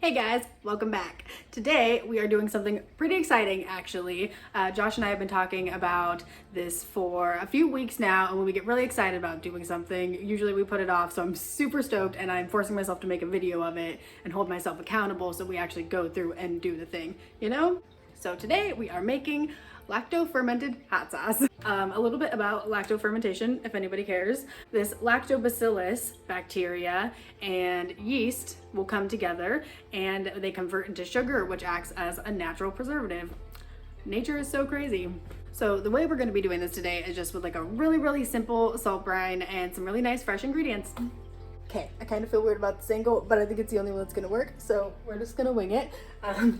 Hey guys, welcome back. Today we are doing something pretty exciting actually. Josh and I have been talking about this for a few weeks now, and when we get really excited about doing something, usually we put it off, so I'm super stoked and I'm forcing myself to make a video of it and hold myself accountable so we actually go through and do the thing, you know? So today we are making lacto-fermented hot sauce. A little bit about lacto-fermentation, if anybody cares. This lactobacillus bacteria and yeast will come together and they convert into sugar, which acts as a natural preservative. Nature is so crazy. So the way we're gonna be doing this today is just with like a really simple salt brine and some really nice fresh ingredients. Okay, I kind of feel weird about this angle, but I think it's the only one that's gonna work, so we're just gonna wing it.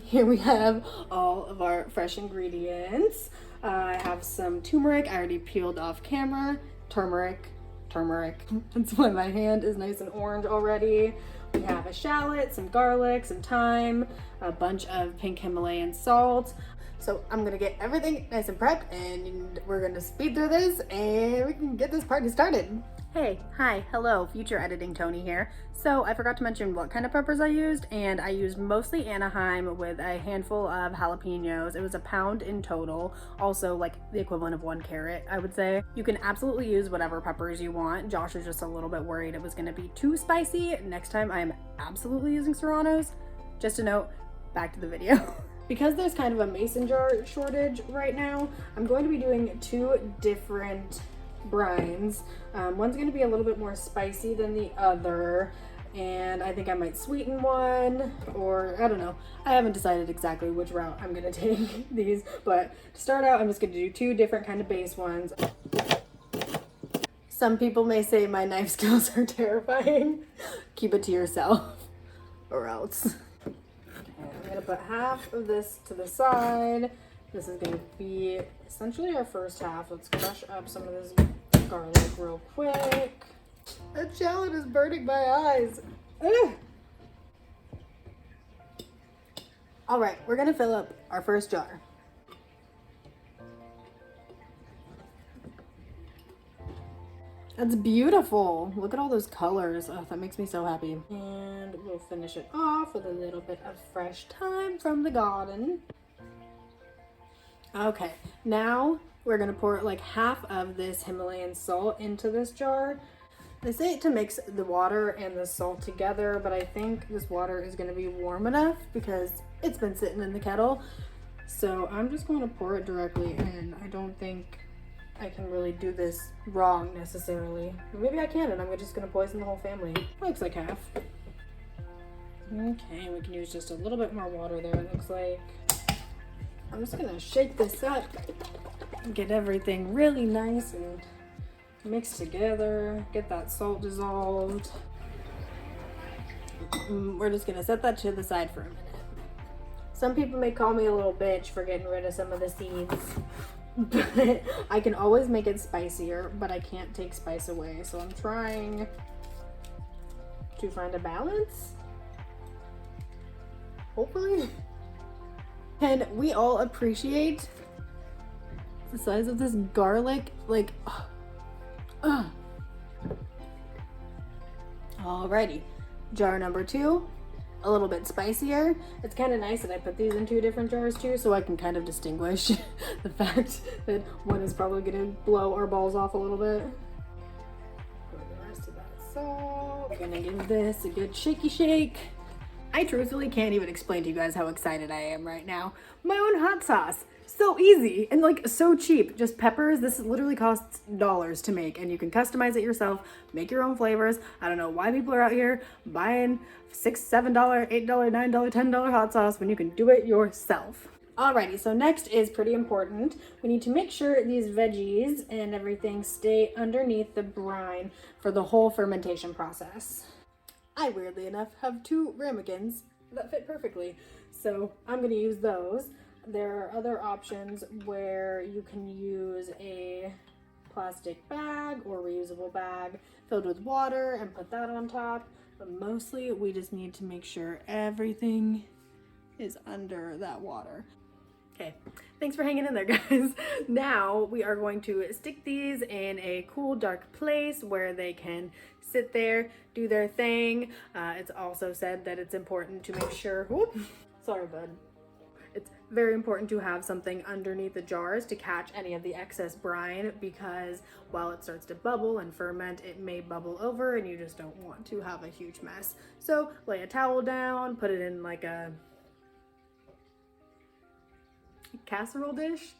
Here we have all of our fresh ingredients. I have some turmeric, I already peeled off camera. Turmeric. That's why my hand is nice and orange already. We have a shallot, some garlic, some thyme, a bunch of pink Himalayan salt. So I'm gonna get everything nice and prepped, and we're gonna speed through this and we can get this party started. Hey, hi, hello, future editing Tony here. So I forgot to mention what kind of peppers I used, and I used mostly Anaheim with a handful of jalapenos. It was a pound in total, also like the equivalent of 1 carrot, I would say. You can absolutely use whatever peppers you want. Josh was just a little bit worried it was gonna be too spicy. Next time I'm absolutely using Serranos. Just a note, back to the video. Because there's kind of a mason jar shortage right now, I'm going to be doing 2 different brines. One's going to be a little bit more spicy than the other, and I think I might sweeten one, or I don't know. I haven't decided exactly which route I'm going to take these, but to start out, I'm just going to do 2 different kind of base ones. Some people may say my knife skills are terrifying. Keep it to yourself, or else. I'm gonna put half of this to the side. This is gonna be essentially our first half. Let's crush up some of this garlic real quick. That shallot is burning my eyes. Ugh. All right, we're gonna fill up our first jar. That's beautiful. Look at all those colors. Oh, that makes me so happy. And we'll finish it off with a little bit of fresh thyme from the garden. Okay, now we're gonna pour like half of this Himalayan salt into this jar. They say to mix the water and the salt together, but I think this water is gonna be warm enough because it's been sitting in the kettle. So I'm just going to pour it directly in. I don't think I can really do this wrong necessarily. Maybe I can, and I'm just gonna poison the whole family. Looks like half. Okay, we can use just a little bit more water there, it looks like. I'm just gonna shake this up and get everything really nice and mixed together. Get that salt dissolved. We're just gonna set that to the side for a minute. Some people may call me a little bitch for getting rid of some of the seeds. But I can always make it spicier, but I can't take spice away. So I'm trying to find a balance, hopefully. And we all appreciate the size of this garlic, like, Alrighty, jar number 2. A little bit spicier. It's kind of nice that I put these in 2 different jars too, so I can kind of distinguish the fact that one is probably gonna blow our balls off a little bit. Put the rest of that salt. We're gonna give this a good shaky shake. I truthfully can't even explain to you guys how excited I am right now. My own hot sauce. So easy and like so cheap. Just peppers. This literally costs dollars to make, and you can customize it yourself, make your own flavors. I don't know why people are out here buying $6, $7, $8, $9, $10 hot sauce when you can do it yourself. Alrighty, so next is pretty important. We need to make sure these veggies and everything stay underneath the brine for the whole fermentation process. I, weirdly enough, have 2 ramekins that fit perfectly, so I'm gonna use those. There are other options where you can use a plastic bag or reusable bag filled with water and put that on top, but mostly we just need to make sure everything is under that water. Okay, thanks for hanging in there, guys. Now we are going to stick these in a cool, dark place where they can sit there, do their thing. It's also said that it's important to make sure, whoop, sorry, bud. It's very important to have something underneath the jars to catch any of the excess brine, because while it starts to bubble and ferment, it may bubble over and you just don't want to have a huge mess. So lay a towel down, put it in like a casserole dish,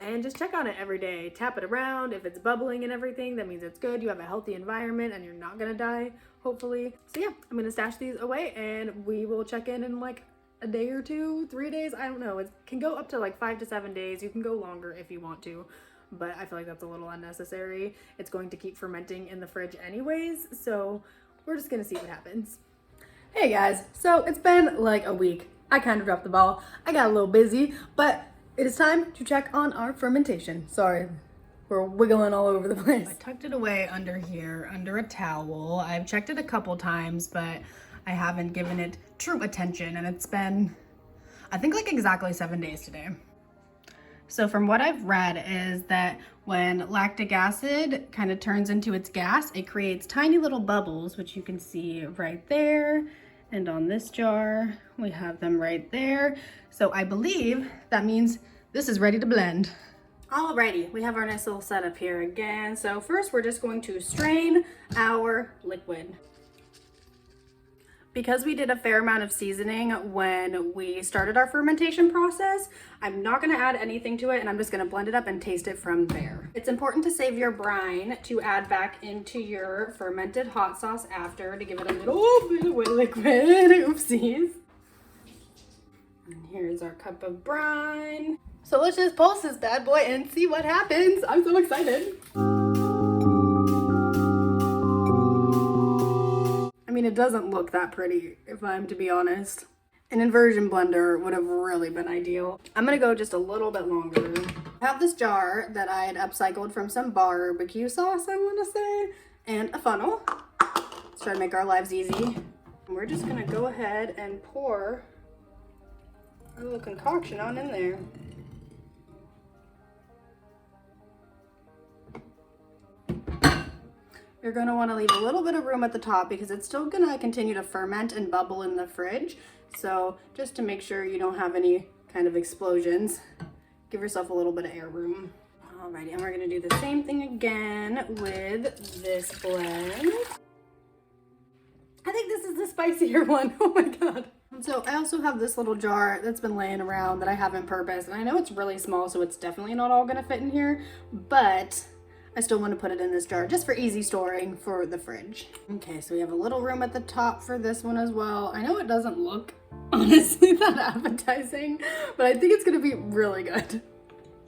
and just check on it every day. Tap it around. If it's bubbling and everything, that means it's good. You have a healthy environment and you're not gonna die, hopefully. So yeah, I'm gonna stash these away and we will check in like a day or two, 3 days, I don't know. It can go up to like 5 to 7 days. You can go longer if you want to, but I feel like that's a little unnecessary. It's going to keep fermenting in the fridge anyways, so we're just gonna see what happens. Hey guys, so it's been like a week. I kind of dropped the ball. I got a little busy, but it is time to check on our fermentation. Sorry, we're wiggling all over the place. I tucked it away under here, under a towel. I've checked it a couple times, but I haven't given it true attention, and it's been, I think, like exactly 7 days today. So from what I've read is that when lactic acid kind of turns into its gas, it creates tiny little bubbles, which you can see right there. And on this jar, we have them right there. So I believe that means this is ready to blend. Alrighty, we have our nice little setup here again. So first we're just going to strain our liquid. Because we did a fair amount of seasoning when we started our fermentation process, I'm not gonna add anything to it, and I'm just gonna blend it up and taste it from there. It's important to save your brine to add back into your fermented hot sauce after to give it a little bit of liquid. Oopsies. And here's our cup of brine. So let's just pulse this bad boy and see what happens. I'm so excited. I mean, it doesn't look that pretty, if I'm to be honest. An inversion blender would have really been ideal. I'm gonna go just a little bit longer. I have this jar that I had upcycled from some barbecue sauce, I wanna say, and a funnel. Let's try to make our lives easy. And we're just gonna go ahead and pour a little concoction on in there. You're going to want to leave a little bit of room at the top because it's still going to continue to ferment and bubble in the fridge. So just to make sure you don't have any kind of explosions, give yourself a little bit of air room. Alrighty, and we're going to do the same thing again with this blend. I think this is the spicier one. Oh my god. And so I also have this little jar that's been laying around that I haven't purposed. And I know it's really small, so it's definitely not all going to fit in here, but I still want to put it in this jar just for easy storing for the fridge. Okay, so we have a little room at the top for this one as well. I know it doesn't look honestly that appetizing, but I think it's gonna be really good.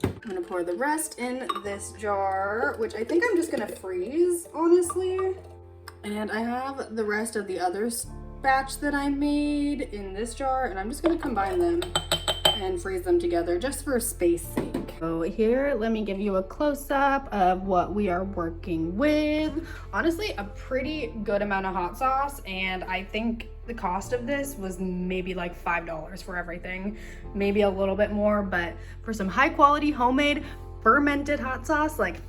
I'm gonna pour the rest in this jar, which I think I'm just gonna freeze, honestly. And I have the rest of the other batch that I made in this jar, and I'm just gonna combine them and freeze them together just for space sake. So here, let me give you a close-up of what we are working with. Honestly, a pretty good amount of hot sauce, and I think the cost of this was maybe like $5 for everything, maybe a little bit more, but for some high-quality homemade fermented hot sauce, like,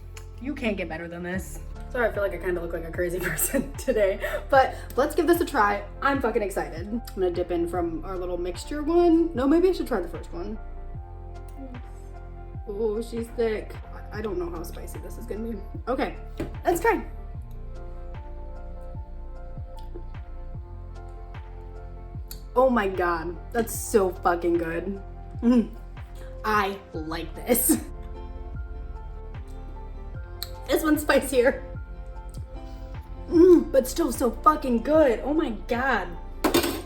you can't get better than this. Sorry, I feel like I kind of look like a crazy person today, but let's give this a try. I'm fucking excited. I'm gonna dip in from our little mixture one. No, maybe I should try the first one. Oh, she's thick. I don't know how spicy this is gonna be. Okay, let's try. Oh my god, that's so fucking good. I like this. This one's spicier. But still so fucking good. Oh my god.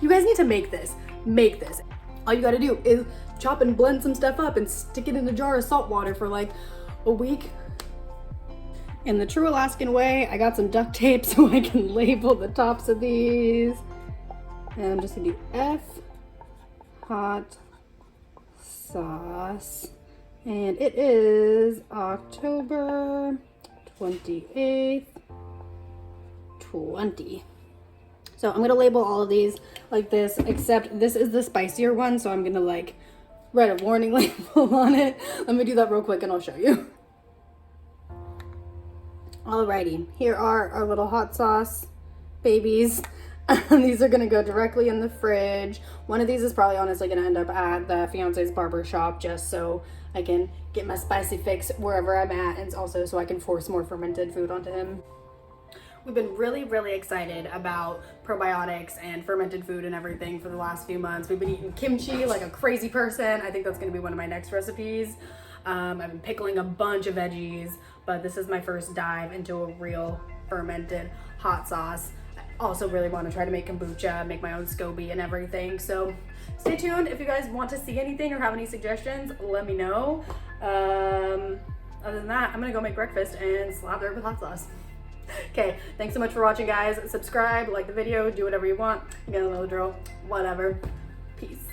You guys need to make this. Make this. All you gotta do is chop and blend some stuff up and stick it in a jar of salt water for like a week. In the true Alaskan way, I got some duct tape so I can label the tops of these. And I'm just gonna do F hot sauce. And it is October 28th, 20. So I'm gonna label all of these like this, except this is the spicier one, so I'm gonna like write a warning label on it. Let me do that real quick and I'll show you. Alrighty, here are our little hot sauce babies. These are gonna go directly in the fridge. One of these is probably honestly gonna end up at the fiance's barber shop just so I can get my spicy fix wherever I'm at, and also so I can force more fermented food onto him. We've been really excited about probiotics and fermented food and everything for the last few months. We've been eating kimchi like a crazy person. I think that's gonna be one of my next recipes. I've been pickling a bunch of veggies, but this is my first dive into a real fermented hot sauce. I also really want to try to make kombucha, make my own SCOBY and everything. So stay tuned. If you guys want to see anything or have any suggestions, let me know. Other than that, I'm gonna go make breakfast and slather it with hot sauce. Okay, thanks so much for watching, guys. Subscribe, like the video, do whatever you want. You gotta know the drill. Whatever. Peace.